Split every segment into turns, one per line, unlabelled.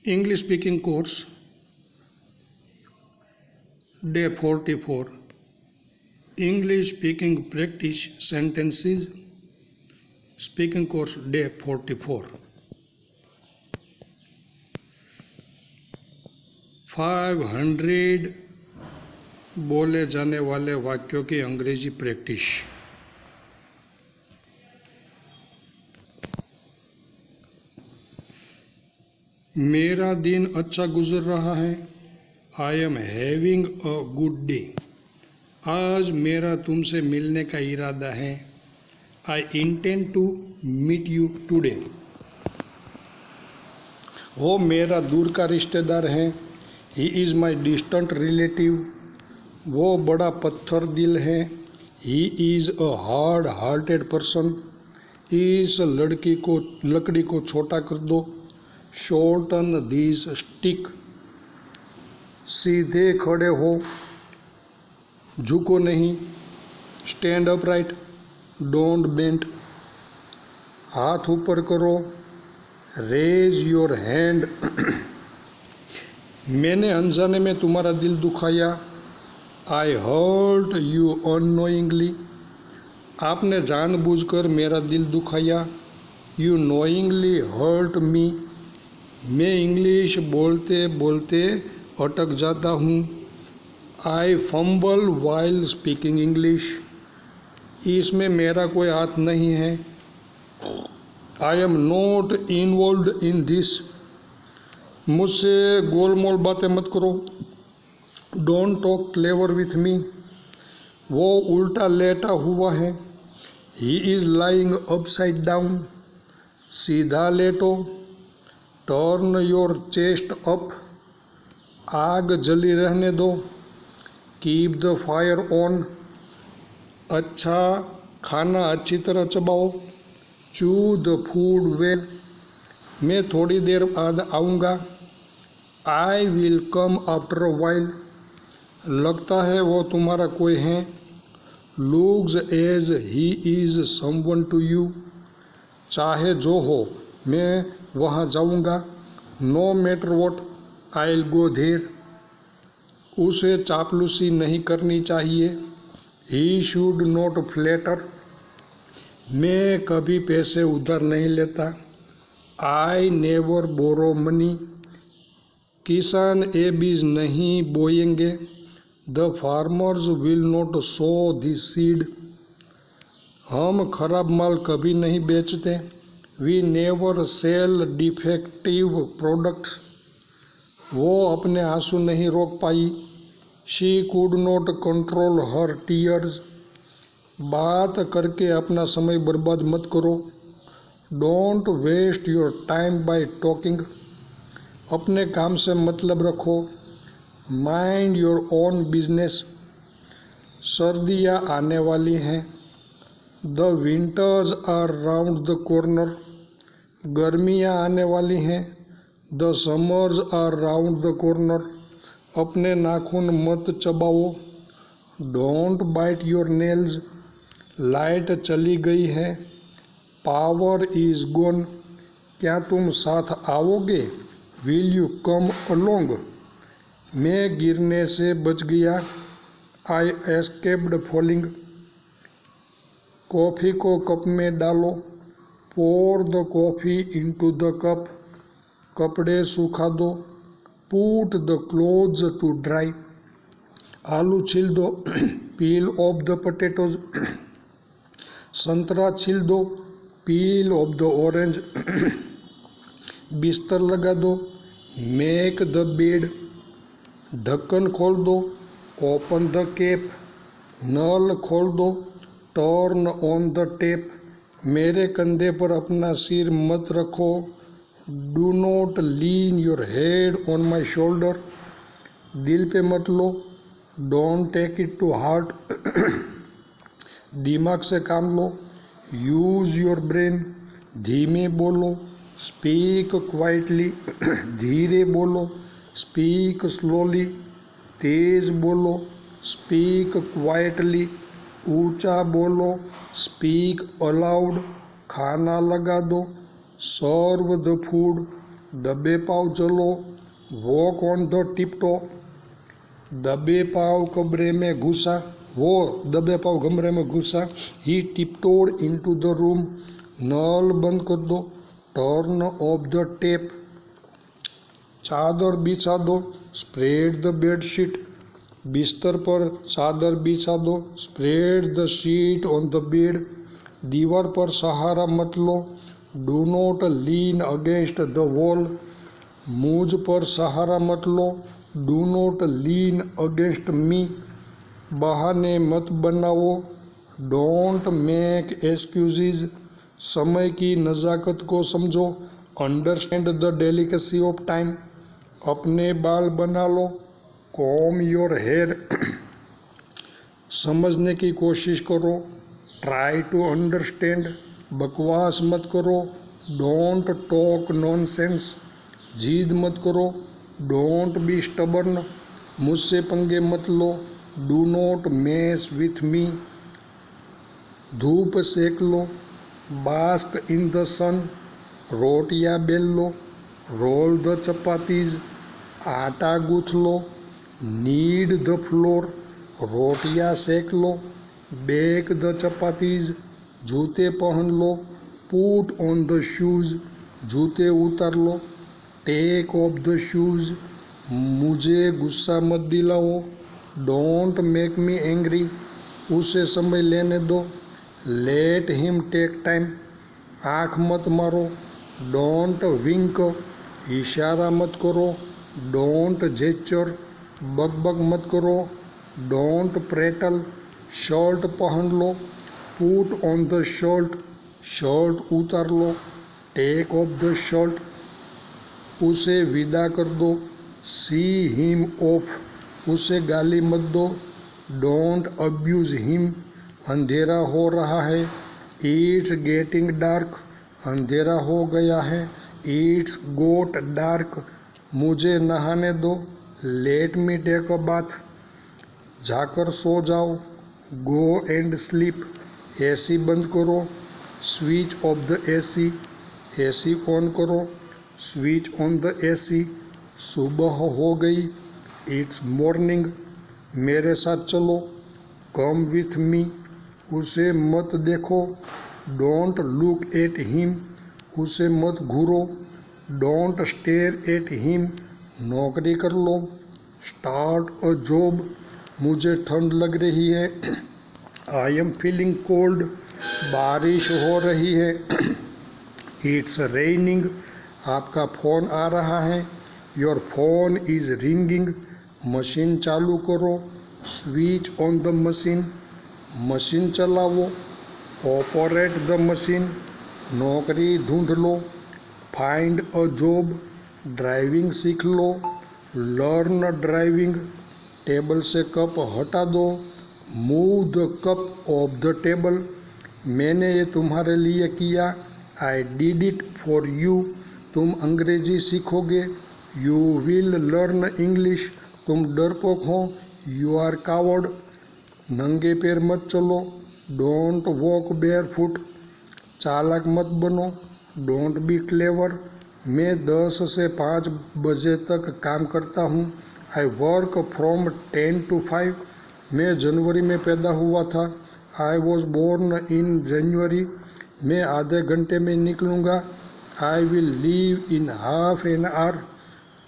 English speaking course, day 44. English speaking practice sentences, speaking course, day 44. 500 बोले जाने वाले वाक्यों की अंग्रेजी प्रैक्टिस। मेरा दिन अच्छा गुजर रहा है। I am having a good day. आज मेरा तुमसे मिलने का इरादा है। I intend to meet you today. वो मेरा दूर का रिश्तेदार है। He is my distant relative. वो बड़ा पत्थर दिल है। He is a hard hearted person. इस लकड़ी को छोटा कर दो। Shorten this stick. सीधे खड़े हो, झुको नहीं। Stand upright, don't bent. हाथ ऊपर करो, रेज योर हैंड। मैंने अनजाने में तुम्हारा दिल दुखाया। I hurt you unknowingly. आपने जानबूझकर मेरा दिल दुखाया। You knowingly hurt me. मैं इंग्लिश बोलते बोलते अटक जाता हूँ। I fumble while speaking English. इसमें मेरा कोई हाथ नहीं है। I am not involved in this. मुझसे गोलमोल बातें मत करो। Don't talk clever with me. वो उल्टा लेटा हुआ है। He is lying upside down. सीधा लेटो। Turn your chest up. आग जली रहने दो। Keep the fire on. अच्छा खाना अच्छी तरह चबाओ। चू द फूड वेल। मैं थोड़ी देर बाद आऊँगा। I will come after a while. लगता है वो तुम्हारा कोई है। Looks as he is someone to you. चाहे जो हो मैं वहाँ जाऊँगा। No matter what I will go there. उसे चापलूसी नहीं करनी चाहिए। He should not flatter. मैं कभी पैसे उधार नहीं लेता। I never borrow money. किसान ये बीज नहीं बोएंगे। The farmers will not sow this seed. हम खराब माल कभी नहीं बेचते। We never sell defective products. वो अपने आंसू नहीं रोक पाई। She could not control her tears. बात करके अपना समय बर्बाद मत करो। Don't waste your time by talking. अपने काम से मतलब रखो। Mind your own business. सर्दियाँ आने वाली हैं। The winters are round the corner. गर्मियाँ आने वाली हैं। The summers are round the corner. अपने नाखून मत चबाओ। Don't bite your nails. Light चली गई है। Power is gone. क्या तुम साथ आओगे? Will you come along? मैं गिरने से बच गया। I escaped falling. कॉफ़ी को कप में डालो। Pour the coffee into the cup. कपड़े सूखा दो। Put the clothes to dry. आलू छील दो। Peel off the potatoes. संतरा छील दो। Peel off the orange. बिस्तर लगा दो। Make the bed. ढक्कन खोल दो। Open the cap. नल खोल दो। Turn on the tap. मेरे कंधे पर अपना सिर मत रखो। Do not lean your head on my shoulder. दिल पे मत लो। Don't take it to heart. दिमाग से काम लो। Use your brain. धीमे बोलो। Speak quietly. धीरे बोलो। Speak slowly. तेज बोलो। Speak quietly. ऊंचा बोलो। Speak aloud. खाना लगा दो। Serve the food. दबे पाँव चलो, वॉक ऑन द टिपटो। दबे पाँव कमरे में घुसा, वो दबे पाँव कमरे में घुसा। ही टिपटोड इनटू द रूम, नल बंद कर दो। टर्न ऑफ द टेप, चादर बिछा दो। स्प्रेड द बेडशीट, बिस्तर पर चादर बिछा दो। Spread the sheet on the bed, दीवार पर सहारा मत लो। Do not lean against the wall, मुझ पर सहारा मत लो। Do not lean against me, बहाने मत बनाओ। डोंट मेक एक्सक्यूजेज, समय की नज़ाकत को समझो। Understand the delicacy of time, अपने बाल बना लो। कॉम योर हेयर, समझने की कोशिश करो। ट्राई टू अंडरस्टैंड, बकवास मत करो। डोंट टॉक नॉनसेंस, जिद मत करो। डोंट बी स्टबर्न, मुझसे पंगे मत लो। Do not mess with me, धूप सेक लो। बास्क इन द सन, रोटियां बेल लो। रोल द चपातीज, आटा गूँथ लो। नीड द फ्लोर, रोटियां सेक लो। बेक द चपातीज, जूते पहन लो। पुट ऑन द शूज़, जूते उतार लो। टेक ऑफ द शूज़, मुझे गुस्सा मत दिलाओ। डोंट मेक मी एंग्री, उसे समय लेने दो। लेट हिम टेक टाइम, आँख मत मारो। डोंट विंक, इशारा मत करो। डोंट जेस्चर, बकबक मत करो। डोंट प्रेटल, शर्ट पहन लो। Put on the shirt, shirt उतार लो। टेक ऑफ द शर्ट, उसे विदा कर दो। सी हिम ऑफ, उसे गाली मत दो। डोंट अब्यूज हिम, अंधेरा हो रहा है। इट्स गेटिंग डार्क, अंधेरा हो गया है। इट्स गोट डार्क, मुझे नहाने दो। Let me take a bath, जाकर सो जाओ। गो एंड स्लीप, एसी बंद करो। Switch off the AC, AC on करो। स्विच ऑन द एसी, सुबह हो गई। इट्स मॉर्निंग, मेरे साथ चलो। कम विथ मी, उसे मत देखो। डोंट लुक एट हिम, उसे मत घूरो। डोंट स्टेयर एट हिम, नौकरी कर लो। स्टार्ट अ जॉब, मुझे ठंड लग रही है। आई एम फीलिंग कोल्ड, बारिश हो रही है। इट्स रेनिंग, आपका फ़ोन आ रहा है। Your phone is ringing, machine चालू करो। Switch on the machine, machine चलाओ। ऑपरेट द मशीन, नौकरी ढूंढ लो। फाइंड अ जॉब, ड्राइविंग सीख लो। लर्न ड्राइविंग, टेबल से कप हटा दो। Move the cup of the table, मैंने ये तुम्हारे लिए किया। I did it for you, तुम अंग्रेजी सीखोगे। यू विल लर्न इंग्लिश, तुम डरपोक हो। यू आर कावर्ड, नंगे पैर मत चलो। डोंट वॉक बेयरफुट, चालाक मत बनो। डोंट बी क्लेवर, मैं 10 से 5 बजे तक काम करता हूँ। आई वर्क फ्रॉम 10 to 5, मैं जनवरी में पैदा हुआ था। आई वॉज बोर्न इन जनवरी, मैं आधे घंटे में निकलूँगा। I will leave in half an hour,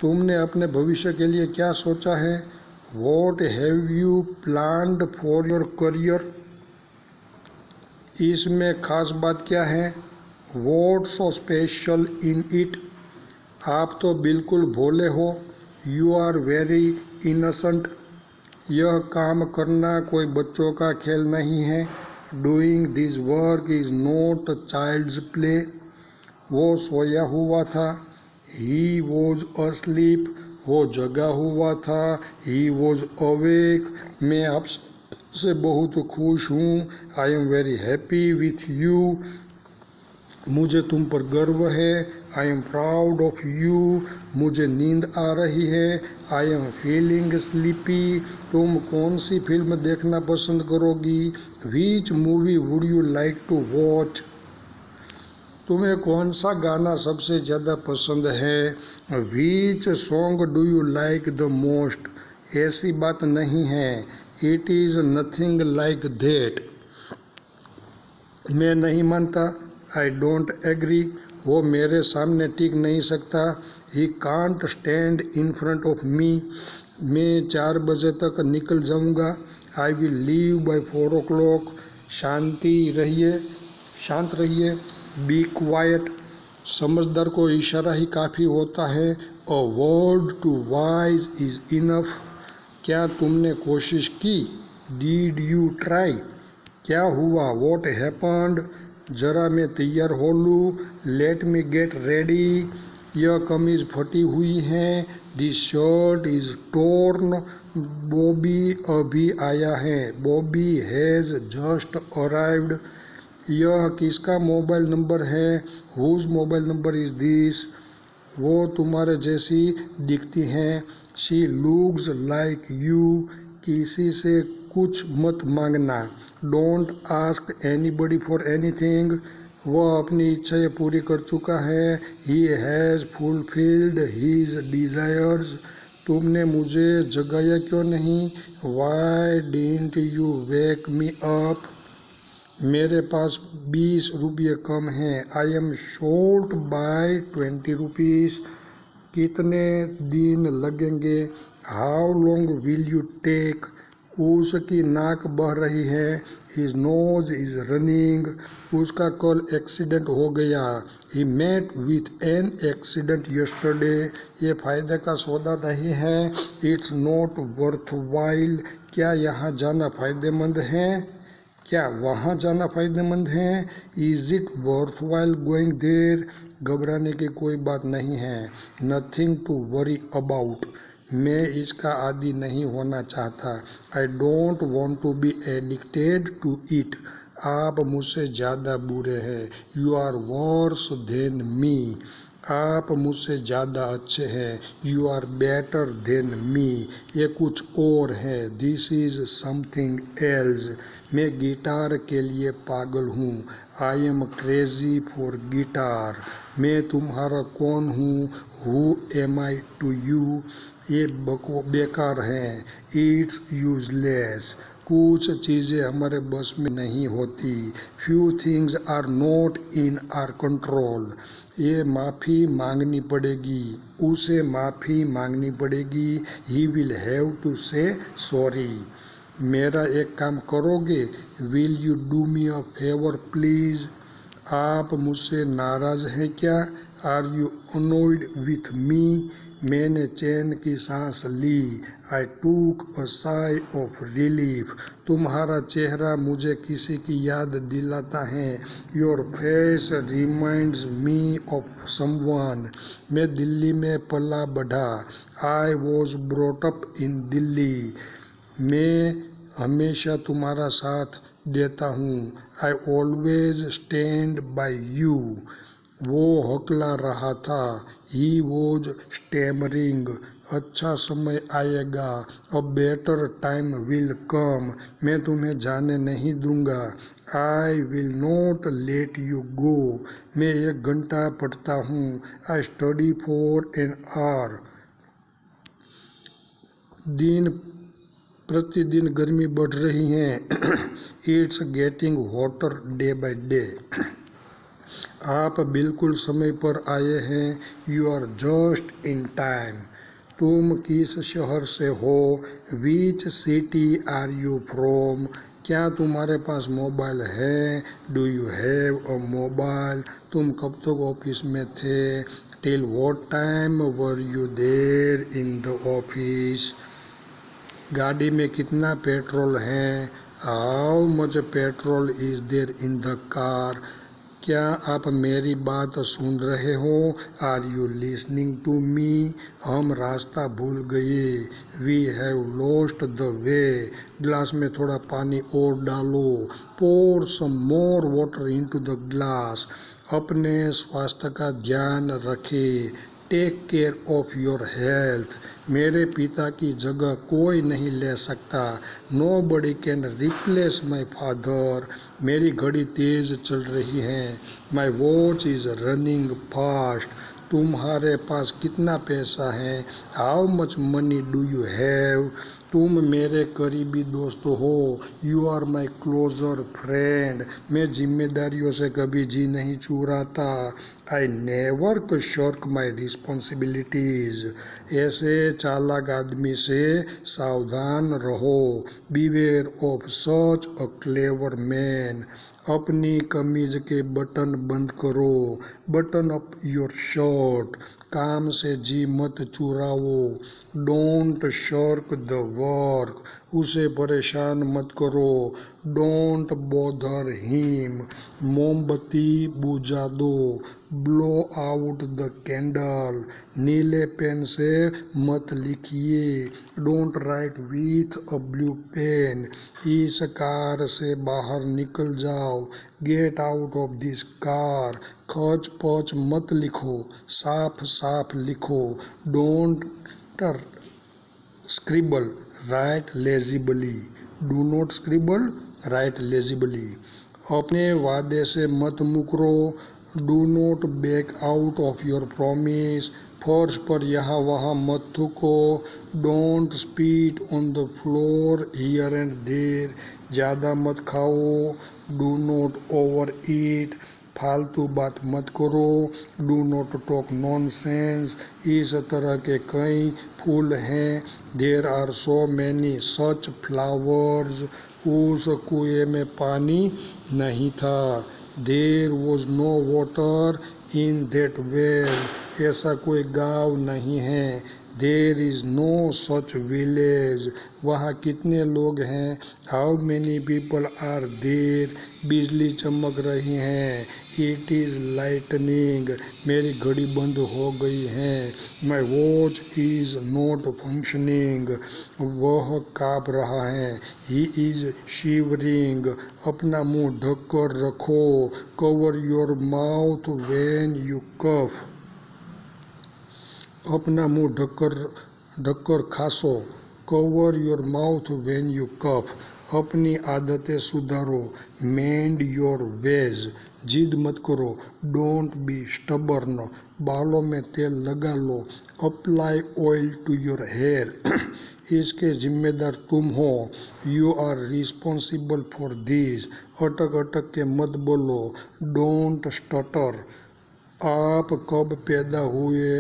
तुमने अपने भविष्य के लिए क्या सोचा है। What have you planned for your career, इसमें खास बात क्या है। What so special in it, आप तो बिल्कुल भोले हो। यू आर वेरी इनोसेंट, यह काम करना कोई बच्चों का खेल नहीं है। Doing this work is not child's play, वो सोया हुआ था। ही वॉज अस्लीप, वो जगा हुआ था। ही वॉज अवेक, मैं आपसे बहुत खुश हूँ। I am very happy with you, मुझे तुम पर गर्व है। I am proud of you, मुझे नींद आ रही है। आई एम फीलिंग स्लीपी, तुम कौन सी फिल्म देखना पसंद करोगी। Which movie would you like to watch, तुम्हें कौन सा गाना सबसे ज़्यादा पसंद है? Which song do you like the most? ऐसी बात नहीं है, it is nothing like that. मैं नहीं मानता, आई डोंट एग्री। वो मेरे सामने टिक नहीं सकता, he can't stand in front of me. मैं 4 बजे तक निकल जाऊंगा, आई विल लीव बाय 4 o'clock। शांत रहिए, बी क्वाइट। समझदार को इशारा ही काफ़ी होता है, a word to wise is enough. क्या तुमने कोशिश की? Did you try? क्या हुआ? What happened? जरा मैं तैयार हो लूँ, लेट मी गेट रेडी। यह कमीज फटी हुई है, this shirt is torn. Bobby अभी आया है, बॉबी हैज़ जस्ट अराइव्ड। यह किसका मोबाइल नंबर है? Whose mobile number is this? वो तुम्हारे जैसी दिखती हैं, शी लुक्स लाइक यू। किसी से कुछ मत मांगना, don't ask anybody for anything. वह अपनी इच्छाएं पूरी कर चुका है, he has fulfilled his desires. तुमने मुझे जगाया क्यों नहीं? Why didn't you wake me up? मेरे पास 20 रुपये कम हैं, I am short by 20 rupees. कितने दिन लगेंगे? How long will you take? उसकी नाक बह रही है, हिज नोज इज़ रनिंग। उसका कल एक्सीडेंट हो गया, he met with an accident yesterday. ये फ़ायदे का सौदा नहीं है, इट्स नॉट वर्थ वाइल। क्या यहाँ जाना फ़ायदेमंद है? क्या वहाँ जाना फ़ायदेमंद है? Is it worth while going there? घबराने की कोई बात नहीं है, नथिंग टू वरी अबाउट। मैं इसका आदी नहीं होना चाहता, I don't want to be addicted to it. आप मुझसे ज़्यादा बुरे हैं, you are worse than me. आप मुझसे ज़्यादा अच्छे हैं, you are better than me. ये कुछ और है, दिस इज़ समथिंग एल्स। मैं गिटार के लिए पागल हूँ, I am crazy for guitar. मैं तुम्हारा कौन हूँ, who am I to you? ये बेकार हैं, इट्स यूजलेस। कुछ चीज़ें हमारे बस में नहीं होती, few things are not in our control. ये माफ़ी मांगनी पड़ेगी, उसे माफ़ी मांगनी पड़ेगी, he will have to say sorry. मेरा एक काम करोगे? Will you do me a favour please? आप मुझसे नाराज़ हैं क्या? Are you annoyed with me? मैंने चैन की सांस ली, आई टूक अ साई ऑफ रिलीफ। तुम्हारा चेहरा मुझे किसी की याद दिलाता है, your face reminds me of someone. मैं दिल्ली में पला बढ़ा, I was brought up in Delhi. मैं हमेशा तुम्हारा साथ देता हूँ, I always stand by you. वो हकला रहा था, ही वॉज स्टैमरिंग। अच्छा समय आएगा, a better time will come. मैं तुम्हें जाने नहीं दूंगा, I will not let you go. मैं 1 घंटा पढ़ता हूँ, I study for an hour. दिन प्रतिदिन गर्मी बढ़ रही है, it's getting hotter day by day. आप बिल्कुल समय पर आए हैं, you are just in time. तुम किस शहर से हो? Which city are you from? क्या तुम्हारे पास मोबाइल है? Do you have a mobile? तुम कब तक ऑफिस में थे? Till what time were you there in the office? गाड़ी में कितना पेट्रोल है? How much petrol is there in the car? क्या आप मेरी बात सुन रहे हो? Are you listening to me? हम रास्ता भूल गए, we have lost the way. Glass में थोड़ा पानी और डालो, pour some more water into the glass. अपने स्वास्थ्य का ध्यान रखें, take care of your health. मेरे पिता की जगह कोई नहीं ले सकता। Nobody can replace my father. मेरी घड़ी तेज चल रही है। My watch is running fast. तुम्हारे पास कितना पैसा है? How much money do you have? तुम मेरे करीबी दोस्त हो। You are my closer friend. मैं जिम्मेदारियों से कभी जी नहीं चुराता। I never shirk my responsibilities. ऐसे चालाक आदमी से सावधान रहो। Beware of such a clever man. अपनी कमीज के बटन बंद करो। Button up your shirt. काम से जी मत चुराओ। Don't shirk the work. उसे परेशान मत करो। Don't bother him. मोमबत्ती बुझा दो। Blow out the candle. नीले पेन से मत लिखिए। Don't write with a blue pen. इस कार से बाहर निकल जाओ। Get out of this car. खच पच मत लिखो। साफ साफ लिखो। Don't scribble, write लेजिबली। Do not scribble, write legibly. अपने वादे से मत मुकरो। Do not back out of your promise. फर्श पर यहाँ वहाँ मत थूको। Don't spit on the floor here and there. ज़्यादा मत खाओ। Do not over eat. फालतू बात मत करो। Do not talk nonsense. इस तरह के कई फूल हैं। There are so many such flowers. उस कुएं में पानी नहीं था। There was no water in that well. ऐसा कोई गाँव नहीं है। There is no such village. वहाँ कितने लोग हैं? How many people are there. बिजली चमक रही हैं। It is lightning. मेरी घड़ी बंद हो गई है। My watch is not functioning. वह काँप रहा है। He is shivering. अपना मुंह ढक कर रखो। Cover your mouth when you cough. अपना मुंह ढककर खासो। Cover your mouth when you cough. अपनी आदतें सुधारो। मेंड योर वेज। जिद मत करो। Don't be stubborn. बालों में तेल लगा लो। Apply oil to your hair. इसके जिम्मेदार तुम हो। You are responsible for this. अटक अटक के मत बोलो। Don't stutter. आप कब पैदा हुए?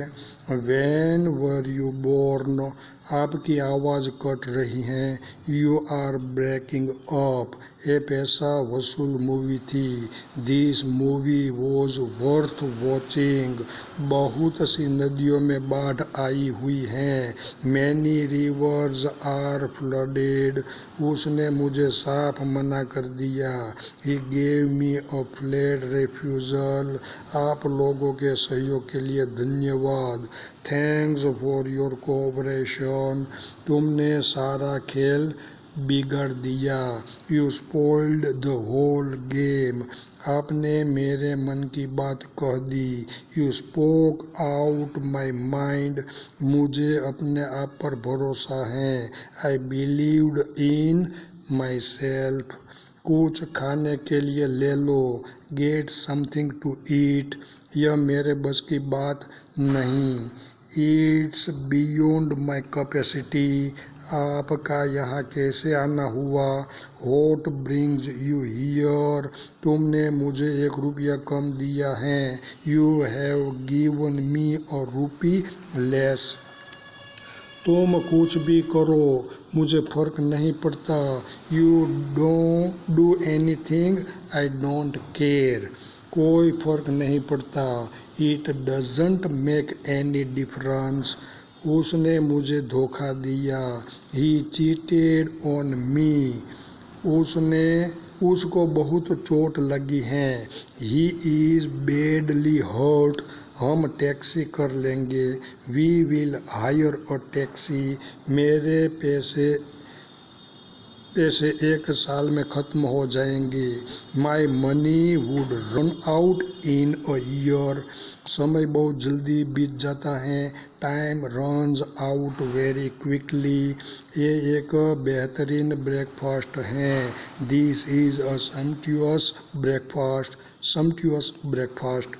When were you born? आपकी आवाज़ कट रही है। You are breaking up. ये पैसा वसूल मूवी थी। This movie was worth watching. बहुत सी नदियों में बाढ़ आई हुई है। Many rivers are flooded. उसने मुझे साफ मना कर दिया। He gave me a flat refusal. आप लोगों के सहयोग के लिए धन्यवाद। Thanks for your cooperation. तुमने सारा खेल बिगाड़ दिया। You spoiled the whole game. आपने मेरे मन की बात कह दी। You spoke out my mind. मुझे अपने आप पर भरोसा है। I believed in myself. कुछ खाने के लिए ले लो। गेट समथिंग टू ईट। यह मेरे बस की बात नहीं। It's beyond my capacity. आपका यहाँ कैसे आना हुआ? What brings you here? तुमने मुझे ₹1 कम दिया है। यू हैव गिवन मी अ रूपी लेस। तुम कुछ भी करो, मुझे फर्क नहीं पड़ता। You don't do anything, I don't care. कोई फर्क नहीं पड़ता। It doesn't make any difference. उसने मुझे धोखा दिया। He cheated on me. उसको बहुत चोट लगी है। He is badly hurt. हम टैक्सी कर लेंगे। We will hire a taxi. मेरे पैसे 1 साल में ख़त्म हो जाएंगे। My money would run out in a year. समय बहुत जल्दी बीत जाता है। Time runs out very quickly. ये एक बेहतरीन ब्रेकफास्ट है। This is a sumptuous breakfast. Sumptuous breakfast.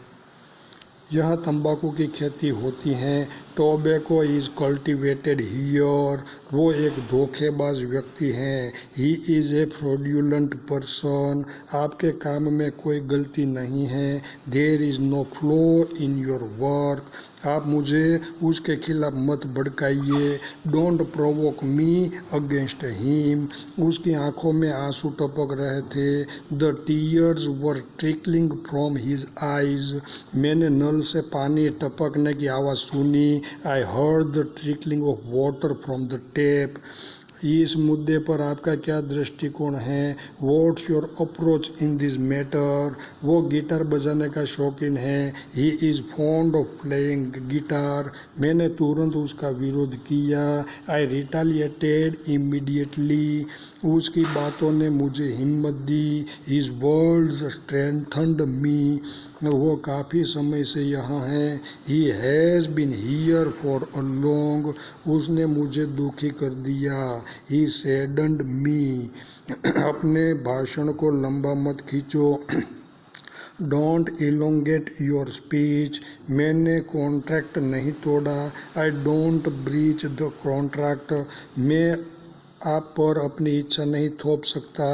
यहाँ तंबाकू की खेती होती है। Tobacco is cultivated here. वो एक धोखेबाज व्यक्ति हैं। He is a fraudulent person. आपके काम में कोई गलती नहीं है। There is no flaw in your work. आप मुझे उसके खिलाफ मत भड़काइए। Don't provoke me against him. उसकी आंखों में आंसू टपक रहे थे। The tears were trickling from his eyes. मैंने नल से पानी टपकने की आवाज़ सुनी। I heard the trickling of water from the tap. इस मुद्दे पर आपका क्या दृष्टिकोण है? What's your approach in this matter? वो गिटार बजाने का शौकीन है। He is fond of playing guitar. मैंने तुरंत उसका विरोध किया। आई रिटालिएटेड इमीडिएटली। उसकी बातों ने मुझे हिम्मत दी। हिज वर्ड्स स्ट्रेंथन्ड मी। वो काफ़ी समय से यहाँ हैं। He has been here for a long. उसने मुझे दुखी कर दिया। ही सैडन्ड मी। अपने भाषण को लंबा मत खींचो। Don't elongate your speech. मैंने कॉन्ट्रैक्ट नहीं तोड़ा। I don't breach the contract. मैं आप पर अपनी इच्छा नहीं थोप सकता।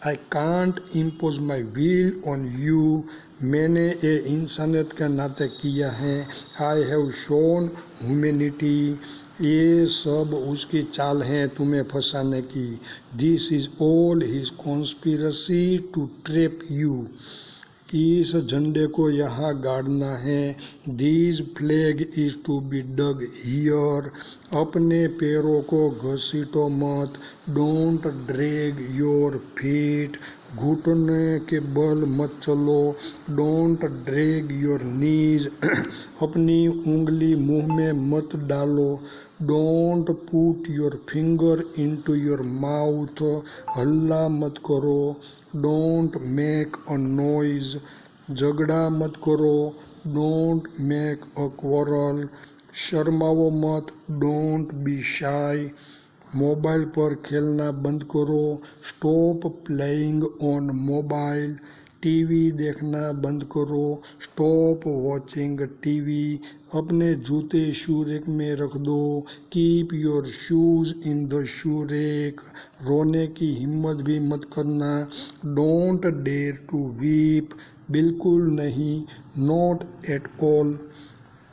I can't impose my will on you. मैंने ये इंसानियत के नाते किया है। I have shown humanity. ये सब उसकी चाल है तुम्हें फंसाने की। This is all his conspiracy to trap you. इस झंडे को यहाँ गाड़ना है। This flag is to B dug here. अपने पैरों को घसीटो मत। Don't drag your feet. घुटने के बल मत चलो। Don't drag your knees. अपनी उंगली मुंह में मत डालो। Don't put your finger into your mouth. हल्ला मत करो। Don't make a noise. झगड़ा मत करो। Don't make a quarrel. शर्माओ मत। Don't be shy. मोबाइल पर खेलना बंद करो। Stop playing on mobile. TV देखना बंद करो। Stop watching TV. अपने जूते शू रैक में रख दो। Keep your shoes in the shoe rack. रोने की हिम्मत भी मत करना। Don't dare to weep. बिल्कुल नहीं। Not at all.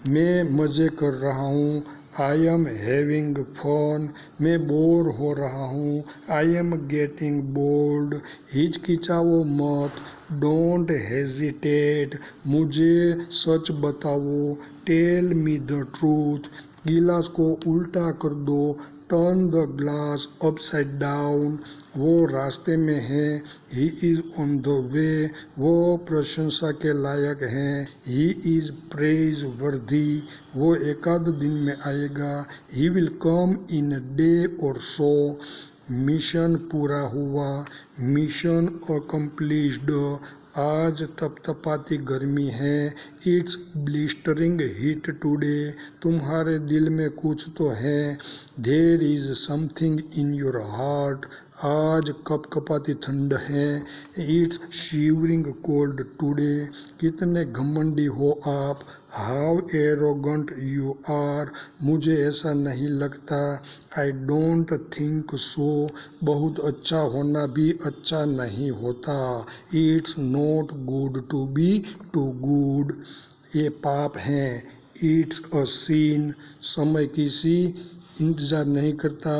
मैं मज़े कर रहा हूँ। I am having fun. मैं बोर हो रहा हूँ। I am getting bored. हिचकिचाओ मत। Don't hesitate. मुझे सच बताओ। Tell me the truth. गिलास को उल्टा कर दो। Turn the glass upside down. वो रास्ते में है। ही इज़ ऑन द वे। वो प्रशंसा के लायक हैं। ही इज़ प्रेज वर्दी। वो एकाध दिन में आएगा। He will come in a day और सो। मिशन पूरा हुआ। Mission accomplished. आज तपतपाती गर्मी है। It's blistering heat today. तुम्हारे दिल में कुछ तो है। There is something in your heart. आज कपकपाती ठंड है। It's shivering cold today. कितने घमंडी हो आप। How arrogant you are. मुझे ऐसा नहीं लगता। I don't think so. बहुत अच्छा होना भी अच्छा नहीं होता। It's not good to be too good. ये पाप है। It's a scene. समय किसी इंतज़ार नहीं करता।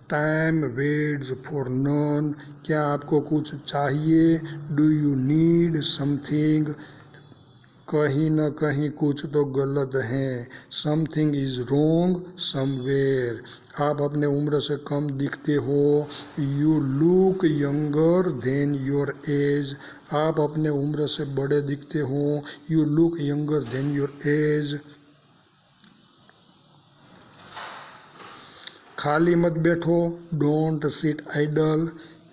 Time waits for none. क्या आपको कुछ चाहिए? Do you need something? कहीं न कहीं कुछ तो गलत है। Something is wrong somewhere. आप अपने उम्र से कम दिखते हो। You look younger than your age. आप अपने उम्र से बड़े दिखते हो। You look younger than your age. खाली मत बैठो। Don't sit idle.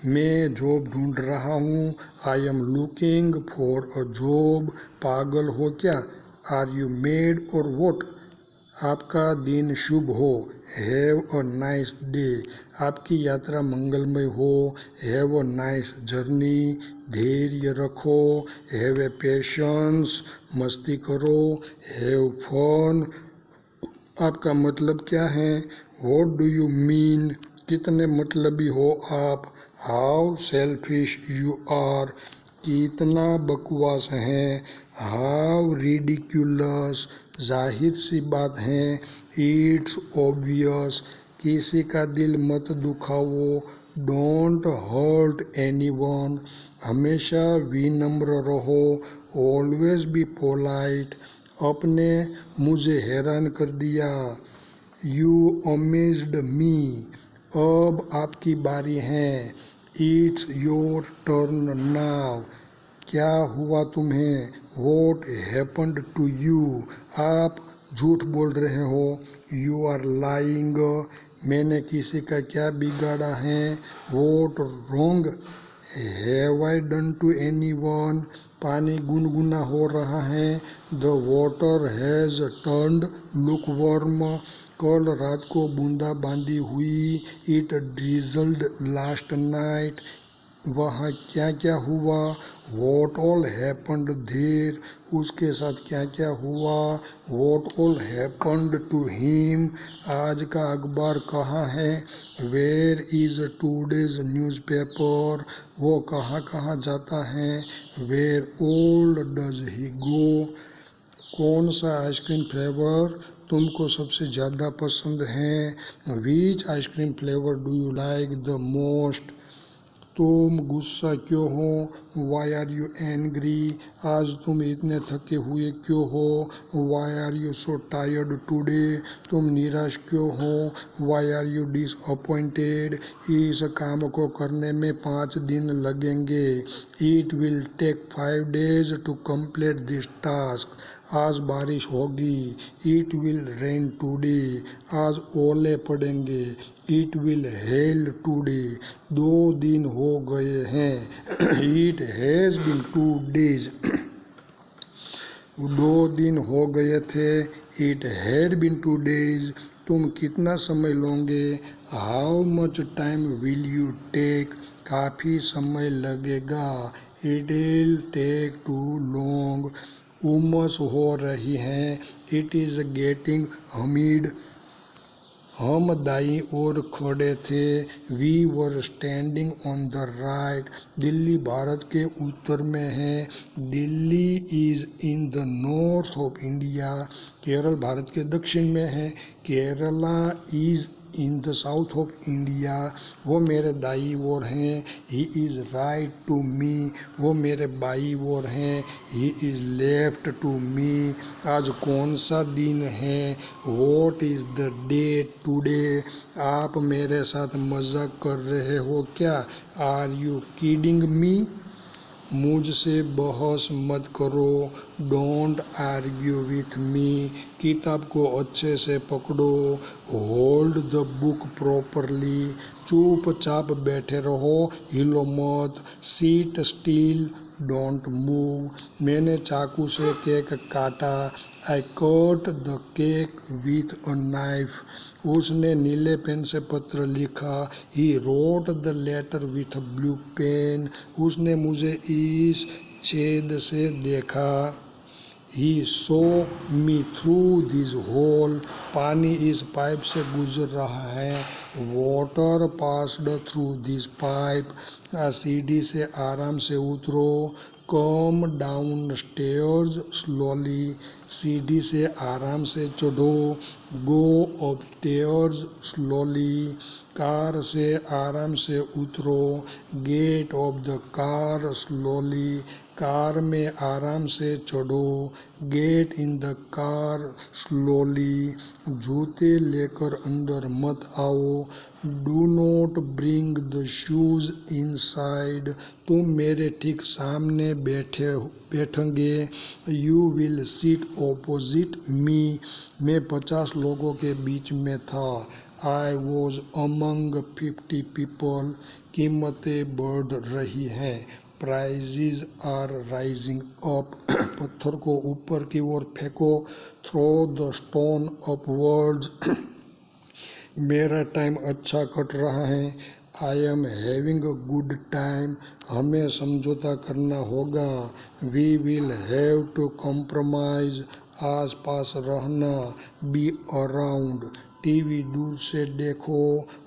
मैं जॉब ढूंढ रहा हूँ। I am looking for a job. पागल हो क्या? Are you mad or what? आपका दिन शुभ हो। Have a nice day. आपकी यात्रा मंगलमय हो। Have a nice journey. धैर्य रखो। Have a patience. मस्ती करो। Have fun. आपका मतलब क्या है? What do you mean? कितने मतलबी हो आप? How selfish you are. कितना बकवास है। How ridiculous. जाहिर सी बात है। It's obvious. किसी का दिल मत दुखाओ। Don't hurt anyone. हमेशा विनम्र रहो। Always be polite. आपने मुझे हैरान कर दिया। You amazed me. अब आपकी बारी है। It's your turn now. क्या हुआ तुम्हें? What happened to you? आप झूठ बोल रहे हो। You are lying. मैंने किसी का क्या बिगाड़ा है? What wrong have I done to anyone? पानी गुनगुना हो रहा है। The water has turned lukewarm. कल रात को बूंदाबांदी हुई। It drizzled last night. वहाँ क्या क्या हुआ? What all happened there? उसके साथ क्या क्या हुआ? What all happened to him? आज का अखबार कहाँ है? Where is today's newspaper? वो कहाँ कहाँ जाता है? Where all does he go? कौन सा आइसक्रीम फ्लेवर तुमको सबसे ज़्यादा पसंद है? Which ice cream flavour do you like the most? तुम गुस्सा क्यों हो? Why are you angry? आज तुम इतने थके हुए क्यों हो? Why are you so tired today? तुम निराश क्यों हो? Why are you disappointed? इस काम को करने में 5 दिन लगेंगे। It will take 5 days to complete this task. आज बारिश होगी। It will rain today. आज ओले पड़ेंगे। It will hello today. 2 दिन हो गए हैं। It has been 2 days। 2 दिन हो गए थे। It had been 2 days। तुम कितना समय लोगे? How much time will you take? काफ़ी समय लगेगा। It will take too long. उमस हो रही है। It is getting humid. हम दाईं ओर खड़े थे। We were standing on the right. Delhi Bharat के उत्तर में है। Delhi is in the north of India. Kerala Bharat के दक्षिण में है। Kerala is in the south of India. वो मेरे दाई ओर हैं। He is right to me. वो मेरे बाई ओर हैं। He is left to me. आज कौन सा दिन है? What is the date today? आप मेरे साथ मजाक कर रहे हो क्या? Are you kidding me? मुझसे बहस मत करो। Don't argue with me. किताब को अच्छे से पकड़ो। Hold the book properly. चुपचाप बैठे रहो। हिलो मत। Sit still. Don't move. मैंने चाकू से केक काटा। I cut the cake with a knife. उसने नीले पेन से पत्र लिखा। He wrote the letter with a blue pen. उसने मुझे इस छेद से देखा। He saw me through this hole. पानी इस पाइप से गुजर रहा है। Water passed through this pipe. सीढ़ी से आराम से उतरो। Come down stairs slowly. सीढ़ी से आराम से चढ़ो। Go up stairs slowly. Car से आराम से उतरो। Get off the car slowly. कार में आराम से चढ़ो, get in the car slowly, जूते लेकर अंदर मत आओ, do not bring the shoes inside, तुम मेरे ठीक सामने बैठेंगे, you will sit opposite me, मैं 50 लोगों के बीच में था, आई वॉज अमंग 50 पीपल, कीमतें बढ़ रही हैं, प्राइजेज आर राइजिंग अप, पत्थर को ऊपर की ओर फेंको, थ्रो द स्टोन अपवर्ड्स, मेरा टाइम अच्छा कट रहा है, I am having a good time, हमें समझौता करना होगा, we will have to compromise, आस पास रहना, बी अराउंड, टीवी दूर से देखो,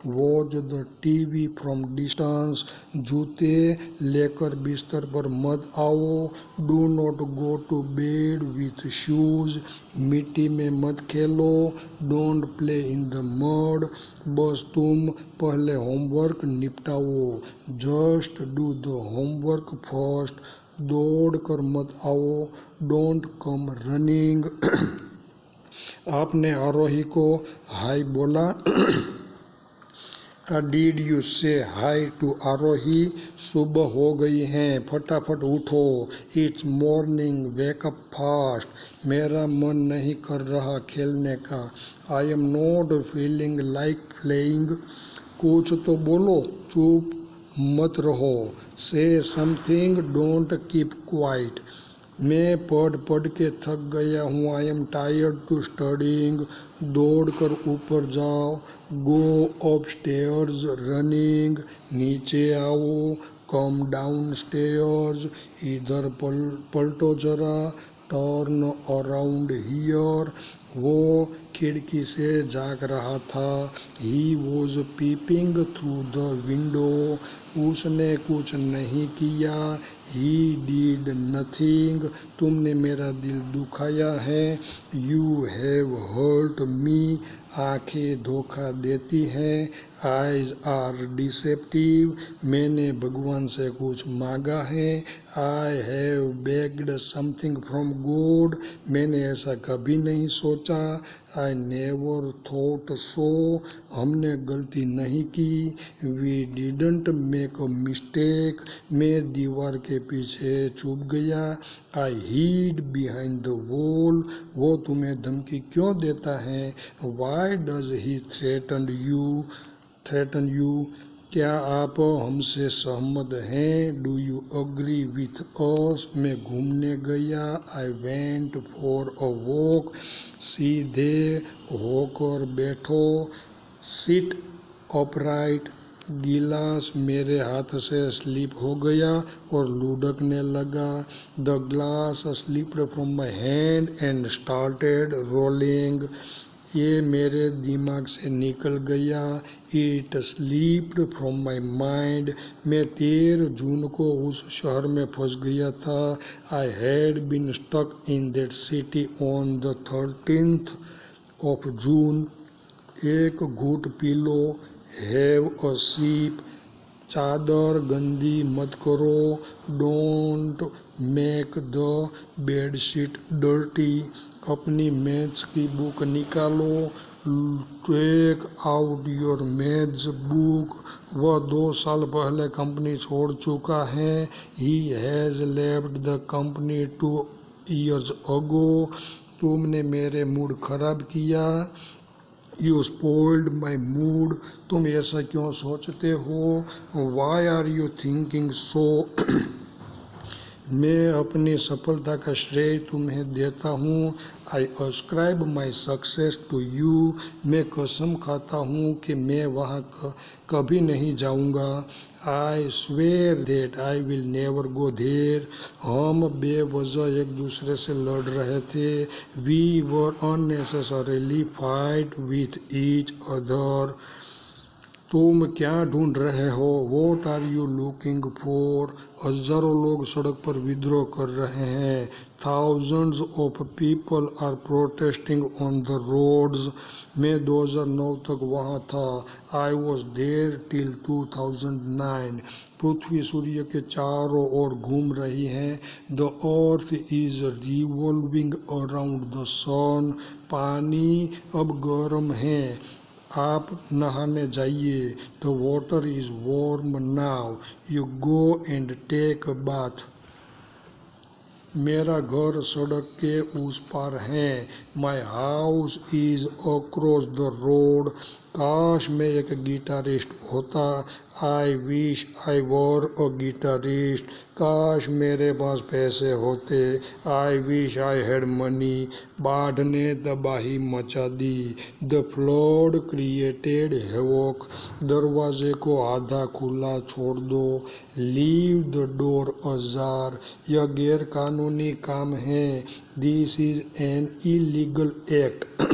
watch the TV from distance, जूते लेकर बिस्तर पर मत आओ, do not go to bed with shoes, मिट्टी में मत खेलो, don't play in the mud, बस तुम पहले homework निपटाओ, just do the homework first, दौड़ कर मत आओ, डोंट कम रनिंग, आपने आरोही को हाय बोला, डिड यू से हाय टू आरोही, सुबह हो गई है, फटाफट उठो, इट्स मॉर्निंग, वेकअप फास्ट, मेरा मन नहीं कर रहा खेलने का, आई am not feeling like playing, कुछ तो बोलो, चुप मत रहो, से समथिंग, डोंट कीप क्वाइट, मैं पढ़ के थक गया हूँ, I am tired to studying, दौड़ कर ऊपर जाओ, गो अप स्टेयर्स रनिंग, नीचे आओ, कम डाउन स्टेयर्स, इधर पलटो जरा, टर्न अराउंड हियर, वो खिड़की से झाँक रहा था, he was peeping through the window, उसने कुछ नहीं किया, ही डिड नथिंग, तुमने मेरा दिल दुखाया है, यू हैव हर्ट मी, आंखें धोखा देती हैं, आइज आर डिसेप्टिव, मैंने भगवान से कुछ मांगा है, I have bagged something from God, मैंने ऐसा कभी नहीं सोचा, आई नेवर थॉट सो, हमने गलती नहीं की, we didn't make a mistake, मैं दीवार के पीछे छुप गया, I hid behind the wall, वो तुम्हें धमकी क्यों देता है, why does he threaten you, क्या आप हमसे सहमत हैं, do you agree with us, मैं घूमने गया, I went for a walk, सीधे होकर बैठो, सिट अपराइट, गिलास मेरे हाथ से स्लिप हो गया और लुढ़कने लगा, the glass slipped from my hand and started rolling, ये मेरे दिमाग से निकल गया, it slept from my mind, मैं 13 जून को उस शहर में फंस गया था, I had been stuck in that city on the 13th of June, एक घूंट पी लो, हैव अ सीप, चादर गंदी मत करो, don't make the bedsheet dirty, अपनी मैथ्स की बुक निकालो, take out your maths book, वह 2 साल पहले कंपनी छोड़ चुका है, he has left the company 2 years ago, तुमने मेरे मूड खराब किया, यू स्पॉइल्ड माई मूड, तुम ऐसा क्यों सोचते हो, why are you thinking so, मैं अपनी सफलता का श्रेय तुम्हें देता हूँ, I ascribe my success to you, मैं कसम खाता हूँ कि मैं वहाँ कभी नहीं जाऊँगा, I swear that I will never go there, हम बेवजह एक दूसरे से लड़ रहे थे, we were unnecessarily fight with each other, तुम क्या ढूंढ रहे हो? What are you looking for? हजारों लोग सड़क पर विद्रोह कर रहे हैं। Thousands of people are protesting on the roads. मैं 2009 तक वहाँ था। I was there till 2009। पृथ्वी सूर्य के चारों ओर घूम रही है। The earth is revolving around the sun. पानी अब गर्म है, आप नहाने जाइए। The water is warm now, you go and take a bath. मेरा घर सड़क के उस पार है। My house is across the road. काश मैं एक गिटारिस्ट होता। I wish I were a guitarist. काश मेरे पास पैसे होते। I wish I had money. बाढ़ ने तबाही मचा दी। The flood created havoc. दरवाजे को आधा खुला छोड़ दो। Leave the door ajar. यह गैर कानूनी काम है। This is an illegal act.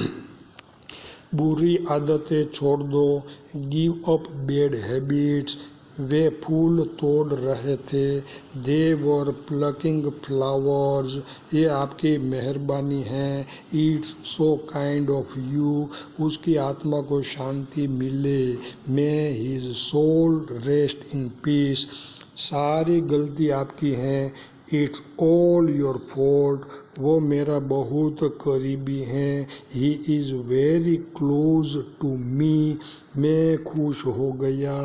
बुरी आदतें छोड़ दो। Give up bad habits. वे फूल तोड़ रहे थे। They were plucking flowers. ये आपकी मेहरबानी है। It's so kind of you. उसकी आत्मा को शांति मिले। May his soul rest in peace. सारी गलती आपकी है। It's all your fault. वो मेरा बहुत करीबी है। He is very close to me. मैं खुश हो गया।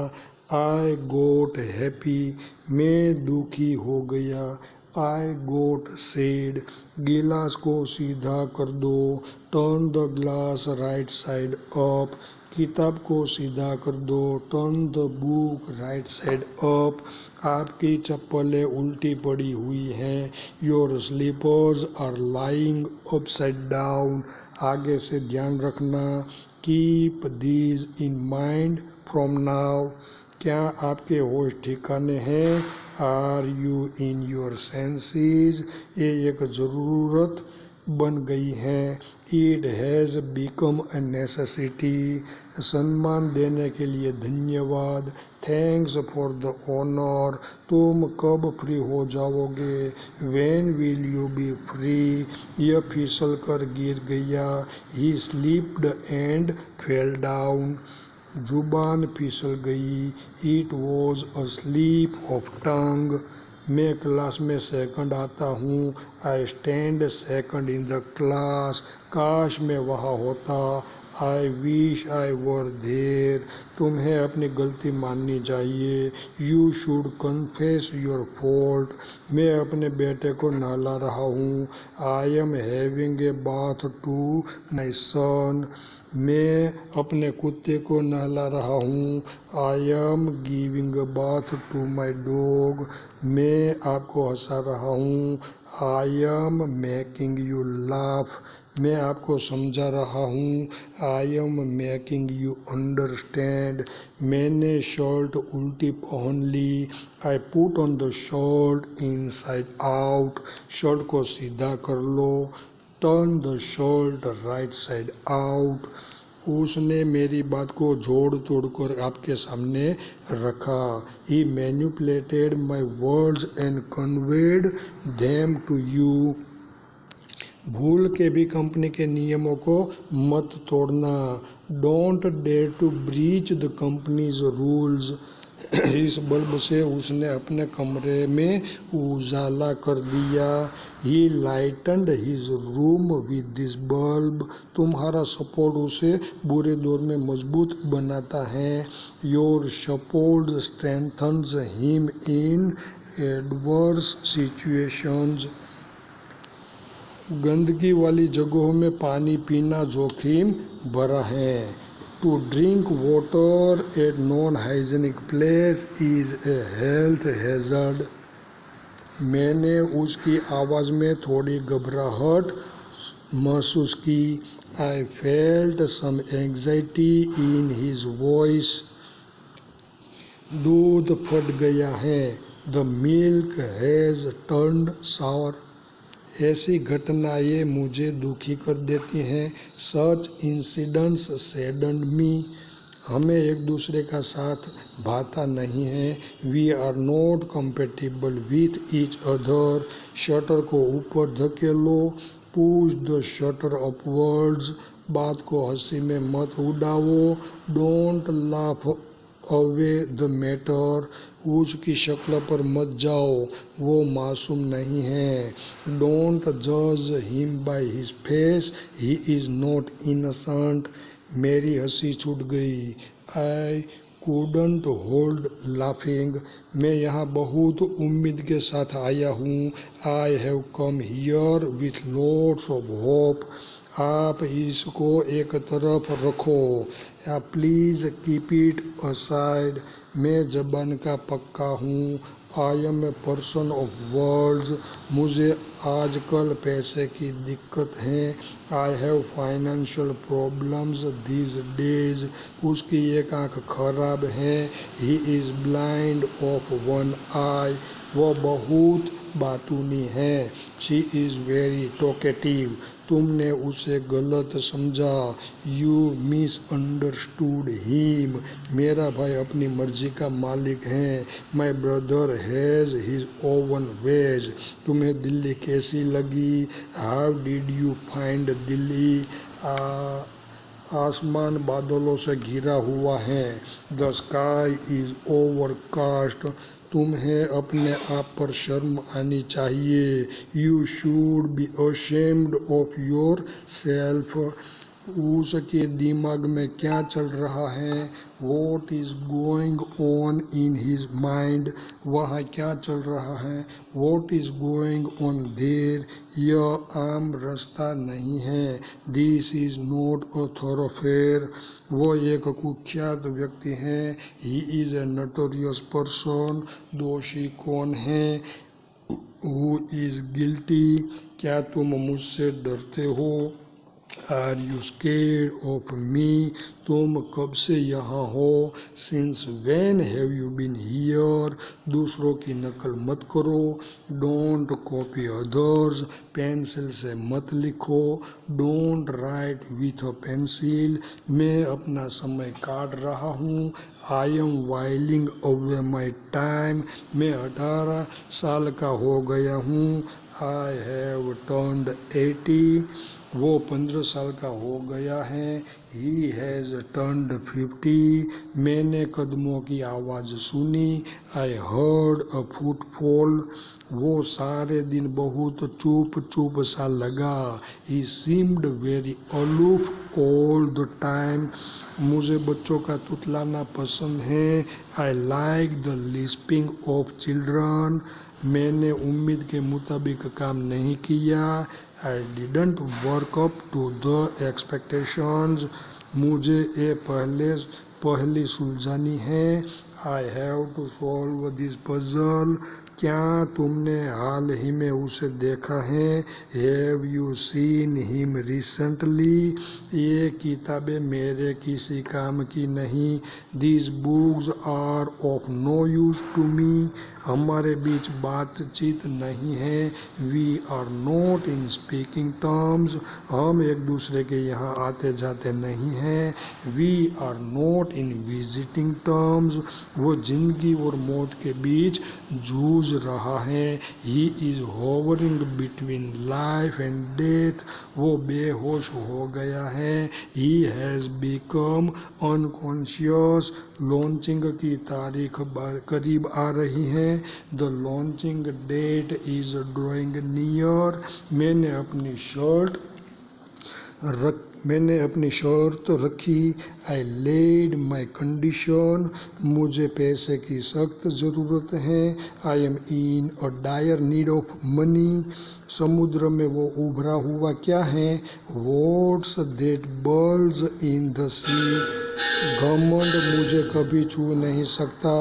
I got happy. मैं दुखी हो गया। I got sad. गिलास को सीधा कर दो। Turn the glass right side up. किताब को सीधा कर दो। Turn the book right side up. आपकी चप्पलें उल्टी पड़ी हुई हैं। Your slippers are lying upside down. आगे से ध्यान रखना। Keep these in mind from now. क्या आपके होश ठिकाने हैं? Are you in your senses? ये एक ज़रूरत बन गई है। It has become a necessity. सम्मान देने के लिए धन्यवाद। Thanks for the honour. तुम कब फ्री हो जाओगे? When will you be free? यह फिसल कर गिर गया। He slipped and fell down. जुबान फिसल गई। It was a slip of tongue. मैं क्लास में सेकंड आता हूँ। I stand second in the class. काश मैं वहाँ होता। I wish I were there. तुम्हें अपनी गलती माननी चाहिए। You should confess your fault. मैं अपने बेटे को नहला रहा हूँ। I am having a bath to my son. मैं अपने कुत्ते को नहला रहा हूँ। I am giving a bath to my dog. मैं आपको हंसा रहा हूँ। I am making you laugh. मैं आपको समझा रहा हूँ। I am making you understand. मैंने शर्ट उल्टी पहन ली। I put on the shirt inside out. Shirt को सीधा कर लो। Turn the shirt right side out. उसने मेरी बात को जोड़ तोड़ कर आपके सामने रखा। He manipulated my words and conveyed them to you. भूल के भी कंपनी के नियमों को मत तोड़ना। Don't dare to breach the company's rules. इस बल्ब से उसने अपने कमरे में उजाला कर दिया। He lightened his room with this bulb. तुम्हारा सपोर्ट उसे बुरे दौर में मजबूत बनाता है। Your support strengthens him in adverse situations. गंदगी वाली जगहों में पानी पीना जोखिम भरा है। To drink water at non hygienic place is a health hazard. मैंने उसकी आवाज़ में थोड़ी घबराहट महसूस की। I felt some anxiety in his voice. दूध फट गया है। The milk has turned sour. ऐसी घटनाएं मुझे दुखी कर देती हैं। Such incidents sadden me. हमें एक दूसरे का साथ भाता नहीं है। We are not compatible with each other. Shutter को ऊपर धकेलो, पुश द शटर अपवर्ड्स। बात को हंसी में मत उड़ाओ, don't laugh away the matter. उसकी शक्ल पर मत जाओ, वो मासूम नहीं है। डोंट जज him by his face, he is not innocent. मेरी हंसी छूट गई। आई couldn't होल्ड लाफिंग। मैं यहाँ बहुत उम्मीद के साथ आया हूँ। I have come here with lots of hope. आप इसको एक तरफ रखो, या प्लीज़ कीप इट असाइड। मैं ज़बान का पक्का हूँ। I am a person of words. मुझे आजकल पैसे की दिक्कत है। I have financial problems this days. उसकी एक आँख खराब है। He is blind of one eye. वह बहुत बातूनी है। She is very talkative. तुमने उसे गलत समझा। You misunderstood him. मेरा भाई अपनी मर्जी का मालिक है। My brother has his own ways. तुम्हें दिल्ली कैसी लगी? How did you find Delhi? आसमान बादलों से घिरा हुआ है। The sky is overcast. तुम्हें अपने आप पर शर्म आनी चाहिए। You should be ashamed of your self. उसके दिमाग में क्या चल रहा है? What is going on in his mind. वहाँ क्या चल रहा है? What is going on their. यह आम रास्ता नहीं है। दिस इज़ नॉट अ थॉरोफेयर। वो एक कुख्यात व्यक्ति हैं। He is A notorious person. दोषी कौन है? Who is guilty. क्या तुम मुझसे डरते हो? Are you scared of me. तुम कब से यहाँ हो? Since when have you been here. दूसरों की नकल मत करो। Don't copy others. पेंसिल से मत लिखो। Don't write with a pencil. मैं अपना समय काट रहा हूँ। I am whiling away my time. मैं 18 साल का हो गया हूँ। I have turned 80। वो 15 साल का हो गया है। He has turned 50। मैंने कदमों की आवाज़ सुनी। I heard a footfall. वो सारे दिन बहुत चुप चुप सा लगा। He seemed very aloof all the time. मुझे बच्चों का तुतलाना पसंद है। I like the lisping of children. मैंने उम्मीद के मुताबिक काम नहीं किया। I didn't work up to the expectations. मुझे ये पहली सुलझानी है। I have to solve this puzzle. क्या तुमने हाल ही में उसे देखा है? Have you seen him recently. ये किताबें मेरे किसी काम की नहीं। These books are of no use to me. हमारे बीच बातचीत नहीं है। We are not in speaking terms. हम एक दूसरे के यहाँ आते जाते नहीं हैं। We are not in visiting terms. वो जिंदगी और मौत के बीच जूझ रहा है। He is hovering between life and death. वो बेहोश हो गया है। He has become unconscious. Launching की तारीख करीब आ रही है। The launching date is drawing near. मैंने अपनी शर्त रखी। I laid my condition. मुझे पैसे की सख्त ज़रूरत है। I am in a dire need of money. समुद्र में वो उभरा हुआ क्या है? What's that bulge in the sea. घमंड मुझे कभी छू नहीं सकता।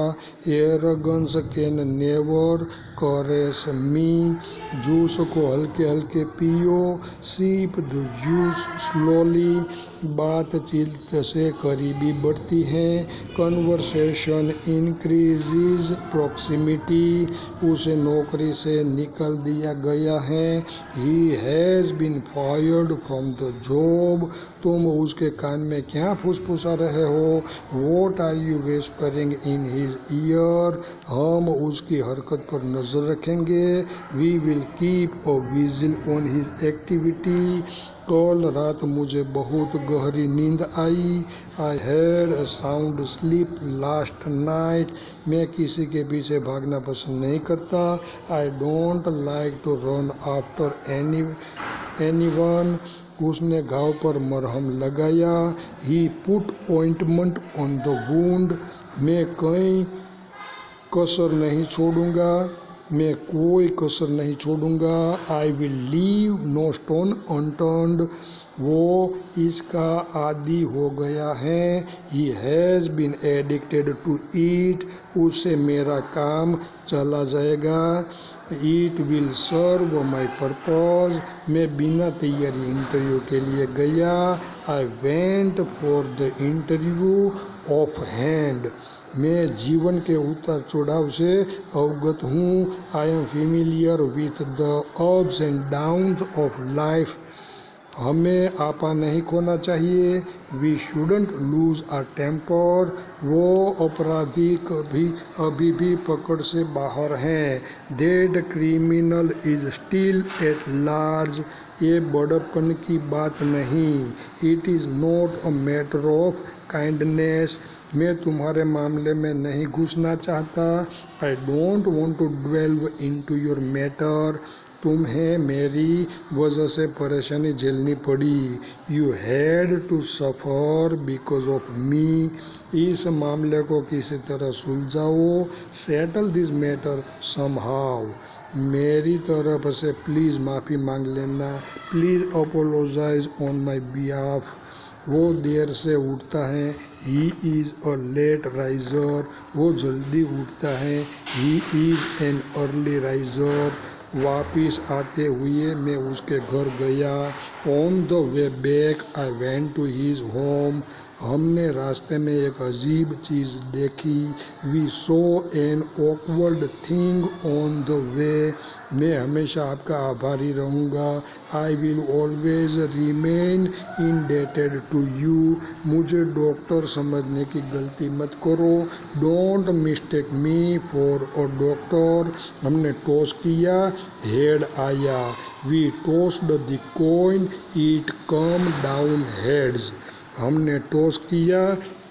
एरोगेंस कैन नेवर करेस मी, जूस को हल्के हल्के पियो, सिप द जूस स्लोली, बातचीत से करीबी बढ़ती है, कन्वर्सेशन इंक्रीजेज प्रॉक्सिमिटी, उसे नौकरी से निकाल दिया गया है, he has been fired from the job, तुम उसके कान में क्या फुसफुसा रहे हो, what are you whispering in his ear, हम उसकी हरकत पर नजर रखेंगे, we will keep a vigil on his activity, कल रात मुझे बहुत गहरी नींद आई, I had a sound sleep last night, मैं किसी के पीछे भागना पसंद नहीं करता, I don't like to run after anyone, उसने घाव पर मरहम लगाया, he put ointment on the wound, मैं कोई कसर नहीं छोड़ूंगा, I will leave no stone unturned, वो इसका आदी हो गया है, he has been addicted to it, उससे मेरा काम चला जाएगा, it will serve my purpose, मैं बिना तैयारी इंटरव्यू के लिए गया, I went for the interview off hand, मैं जीवन के उतार चढ़ाव से अवगत हूँ, I am familiar with the ups and downs of life, हमें आपा नहीं खोना चाहिए, we shouldn't lose our temper, वो अपराधी अभी भी पकड़ से बाहर हैं, that criminal is still at large, ये बड़प्पन की बात नहीं, it is not a matter of kindness, मैं तुम्हारे मामले में नहीं घुसना चाहता, I don't want to delve into your matter, तुम्हें मेरी वजह से परेशानी झेलनी पड़ी, you had to suffer because of मी, इस मामले को किसी तरह सुलझाओ, सेटल दिस मैटर समहाउ, मेरी तरफ से प्लीज़ माफ़ी मांग लेना, please apologise on my behalf, वो देर से उठता है, he is a late riser, वो जल्दी उठता है, he is an early riser, वापिस आते हुए मैं उसके घर गया, on the way back I went to his home, हमने रास्ते में एक अजीब चीज़ देखी, we saw an awkward thing on the way, मैं हमेशा आपका आभारी रहूँगा, I will always remain indebted to you, मुझे डॉक्टर समझने की गलती मत करो, don't mistake me for a doctor, हमने टॉस किया, हेड आया, we tossed the coin, it come down heads, हमने टॉस किया,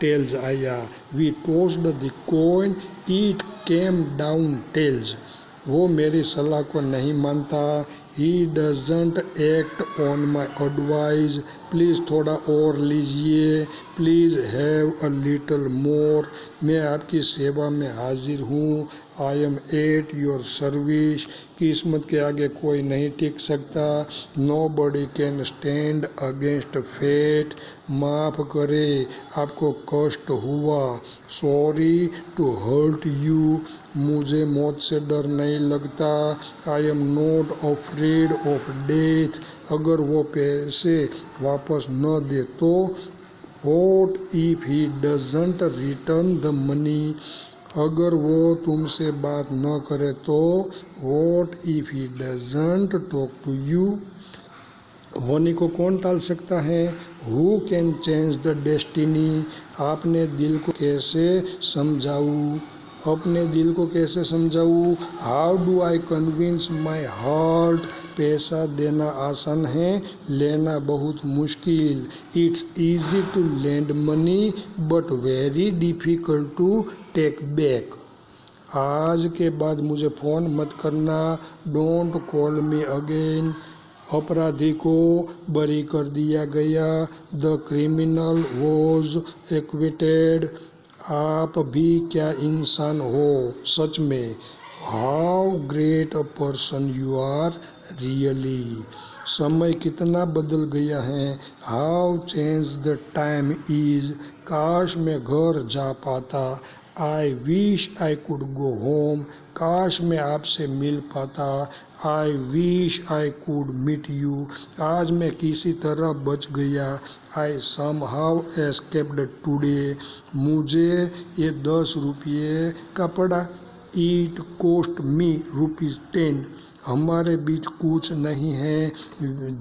टेल्स आया, we tossed the coin, it came down tails, वो मेरी सलाह को नहीं मानता, he doesn't act on my advice, please थोड़ा और लीजिए, please have a little more, मैं आपकी सेवा में हाजिर हूँ, I am at your service, किस्मत के आगे कोई नहीं टिक सकता, nobody can stand against fate, माफ़ करे आपको कष्ट हुआ, सॉरी टू हर्ट यू, मुझे मौत से डर नहीं लगता, I am not afraid of death, अगर वो पैसे वापस न दे तो, what if he doesn't return the money, अगर वो तुमसे बात न करे तो, what if he doesn't talk to you, होने को कौन टाल सकता है, who can change the destiny, अपने दिल को कैसे समझाऊँ, how do I convince my heart, पैसा देना आसान है, लेना बहुत मुश्किल, it's easy to lend money but very difficult to take back, आज के बाद मुझे फ़ोन मत करना, डोंट कॉल मी अगेन, अपराधी को बरी कर दिया गया, द क्रिमिनल वॉज एक्विटेड, आप भी क्या इंसान हो सच में, how great a person you are really, समय कितना बदल गया है, how change the time is, काश मैं घर जा पाता, I wish I could go home, काश मैं आपसे मिल पाता। I wish I could meet you, आज मैं किसी तरह बच गया। आई समहाउ एस्केप्ड टुडे, मुझे ये 10 रुपये का पड़ा। इट कोस्ट मी ₹10, हमारे बीच कुछ नहीं है।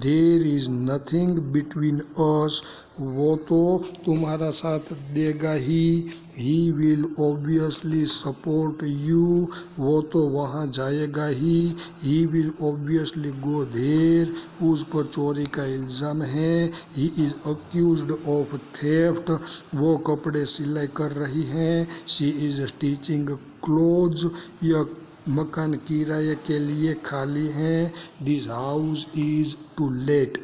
There is nothing between us, वो तो तुम्हारा साथ देगा he will obviously support you, वो तो वहाँ जाएगा ही विल ऑब्वियसली गो देर, उस पर चोरी का इल्ज़ाम है। He is accused of theft, वो कपड़े सिलाई कर रही हैं। शी इज़ स्टिचिंग क्लोथ्स, यह मकान किराए के लिए खाली है। This house is to let,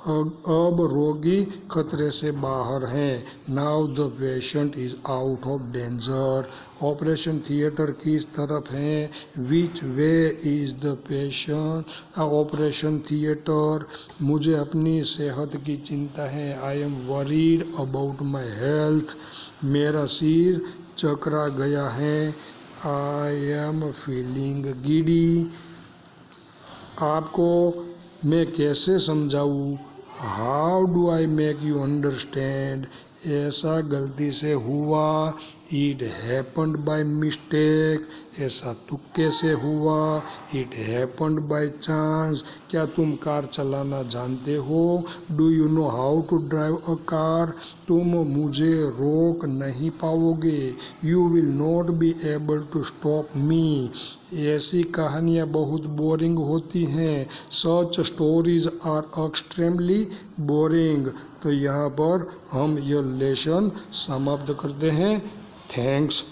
अब रोगी खतरे से बाहर हैं। Now the patient is out of danger, operation theatre किस तरफ है। Which way is the patient operation theatre, मुझे अपनी सेहत की चिंता है। I am worried about my health, मेरा सिर चकरा गया है। आई एम फीलिंग गिडी, आपको मैं कैसे समझाऊँ। How do I make you understand, ऐसा गलती से हुआ। इट हैपन्ड बाय मिस्टेक, ऐसा तुक्के से हुआ। इट हैपन्ड बाय चांस, क्या तुम कार चलाना जानते हो। Do you know how to drive a car, तुम मुझे रोक नहीं पाओगे। You will not be able to stop me, ऐसी कहानियाँ बहुत बोरिंग होती हैं। Such stories are extremely boring. तो यहाँ पर हम यह लेसन समाप्त करते हैं। थैंक्स।